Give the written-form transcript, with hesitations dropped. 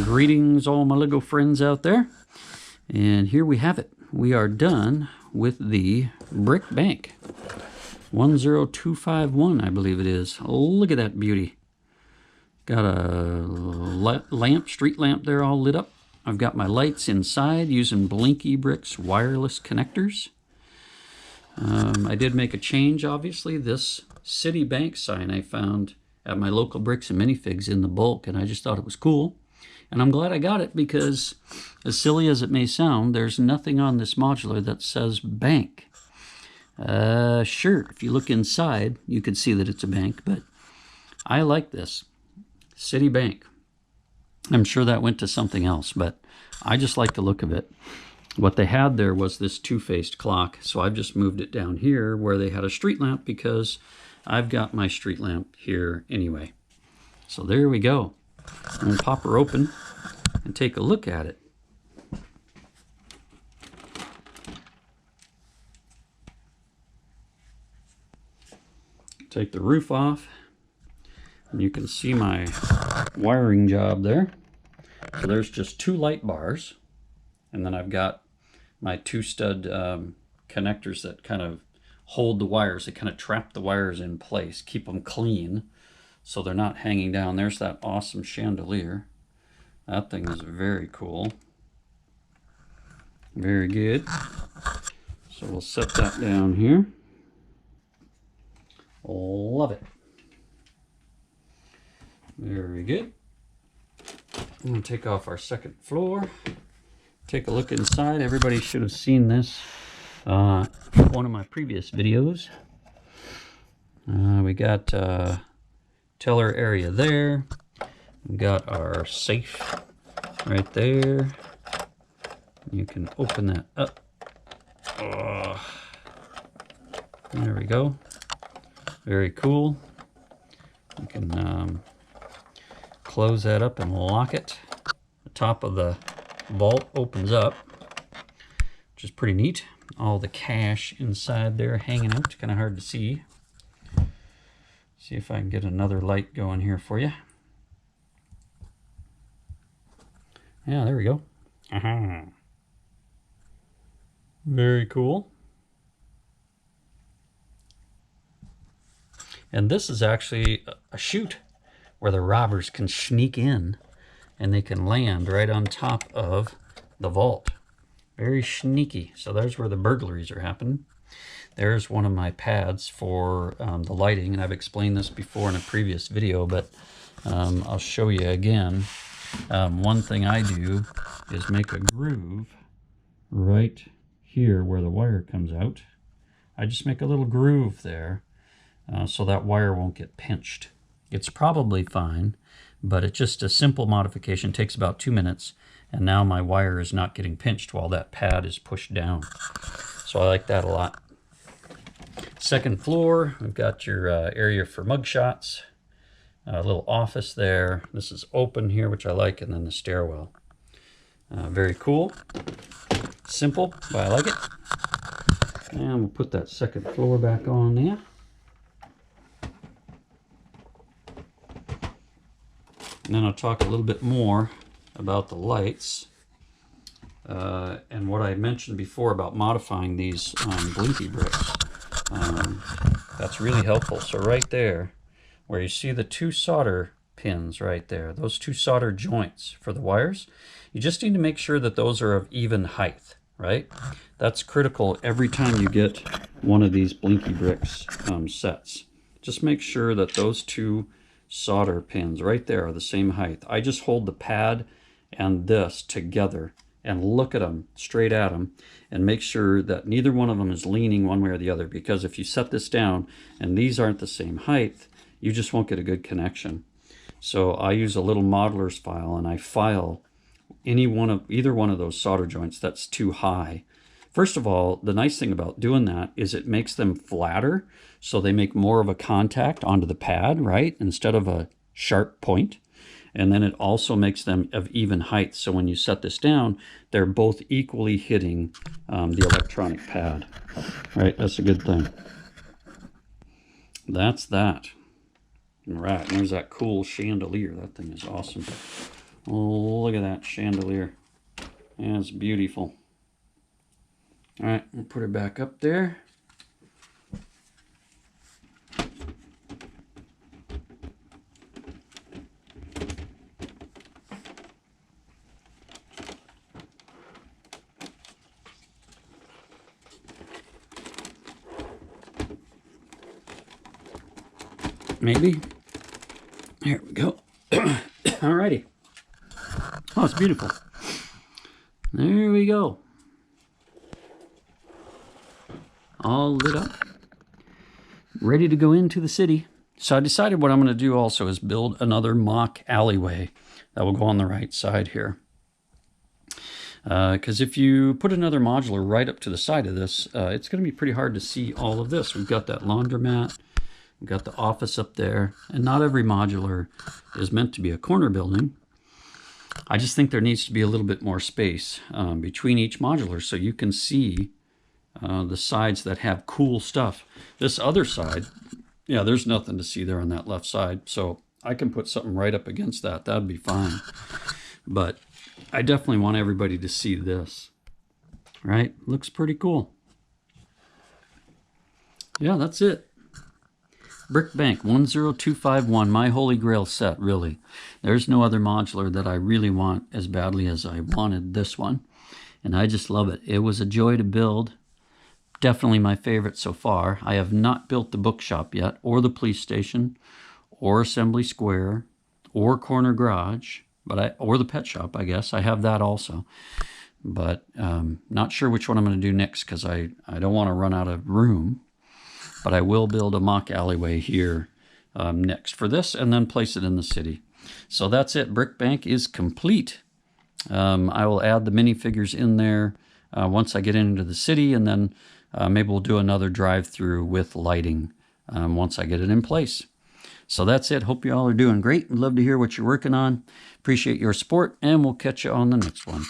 Greetings, all my Lego friends out there. And here we have it. We are done with the brick bank. 10251, I believe it is. Oh, look at that beauty. Got a street lamp there all lit up. I've got my lights inside using Blinky Bricks Wireless connectors. I did make a change, obviously. This city bank sign I found at my local Bricks and Minifigs in the bulk, and I just thought it was cool. And I'm glad I got it because, as silly as it may sound, there's nothing on this modular that says bank. Sure, if you look inside, you can see that it's a bank, but I like this. City Bank. I'm sure that went to something else, but I just like the look of it. What they had there was this two-faced clock, so I've just moved it down here where they had a street lamp because I've got my street lamp here anyway. So there we go. I'm going to pop her open and take a look at it. Take the roof off, and you can see my wiring job there. So there's just two light bars, and then I've got my two stud connectors that kind of hold the wires. They kind of trap the wires in place, keep them clean, so they're not hanging down. There's that awesome chandelier. That thing is very cool. Very good. So we'll set that down here. Love it. Very good. I'm going to take off our second floor. Take a look inside. Everybody should have seen this in one of my previous videos. We got teller area there. We got our safe right there. You can open that up. There we go. Very cool. You can close that up and lock it. The top of the vault opens up, which is pretty neat. All the cash inside there hanging out. Kind of hard to see. See if I can get another light going here for you. Yeah, there we go. Very cool. And this is actually a chute where the robbers can sneak in and they can land right on top of the vault. Very sneaky. So there's where the burglaries are happening. There's one of my pads for the lighting, and I've explained this before in a previous video, but I'll show you again. One thing I do is make a groove right here where the wire comes out. I just make a little groove there so that wire won't get pinched. It's probably fine, but it's just a simple modification. It takes about 2 minutes, and now my wire is not getting pinched while that pad is pushed down. So I like that a lot. Second floor, we've got your area for mug shots, a little office there. This is open here, which I like, and then the stairwell. Very cool. Simple, but I like it. And we'll put that second floor back on there. And then I'll talk a little bit more about the lights and what I mentioned before about modifying these Blinky bricks. That's really helpful. So right there, where you see the two solder pins right there, those two solder joints for the wires, you just need to make sure that those are of even height, right? That's critical every time you get one of these Blinky bricks sets. Just make sure that those two solder pins right there are the same height. I just hold the pad and this together and look at them, straight at them, and make sure that neither one of them is leaning one way or the other, because if you set this down and these aren't the same height, you just won't get a good connection. So I use a little modeler's file, and I file either one of those solder joints that's too high. First of all, the nice thing about doing that is it makes them flatter, so they make more of a contact onto the pad, right, instead of a sharp point. And then it also makes them of even height, so when you set this down, they're both equally hitting the electronic pad. Right, that's a good thing. That's that. Right, there's that cool chandelier. That thing is awesome. Oh, look at that chandelier. That's beautiful. All right, we'll put her back up there. Maybe. Here we go. Alrighty. Oh, it's beautiful. There we go. All lit up. Ready to go into the city. So I decided what I'm going to do also is build another mock alleyway that will go on the right side here. Because if you put another modular right up to the side of this, it's going to be pretty hard to see all of this. We've got that laundromat. We've got the office up there. And not every modular is meant to be a corner building. I just think there needs to be a little bit more space between each modular so you can see the sides that have cool stuff. This other side, yeah, there's nothing to see there on that left side. So I can put something right up against that. That'd be fine. But I definitely want everybody to see this. Right? Looks pretty cool. Yeah, that's it. Brick Bank 10251, my holy grail set, really. There's no other modular that I really want as badly as I wanted this one. And I just love it. It was a joy to build. Definitely my favorite so far. I have not built the bookshop yet, or the police station, or Assembly Square, or Corner Garage, or the pet shop, I guess. I have that also. But not sure which one I'm going to do next because I don't want to run out of room. But I will build a mock alleyway here next for this and then place it in the city. So that's it. Brick Bank is complete. I will add the minifigures in there once I get into the city, and then maybe we'll do another drive-through with lighting once I get it in place. So that's it. Hope you all are doing great. Love to hear what you're working on. Appreciate your support, and we'll catch you on the next one.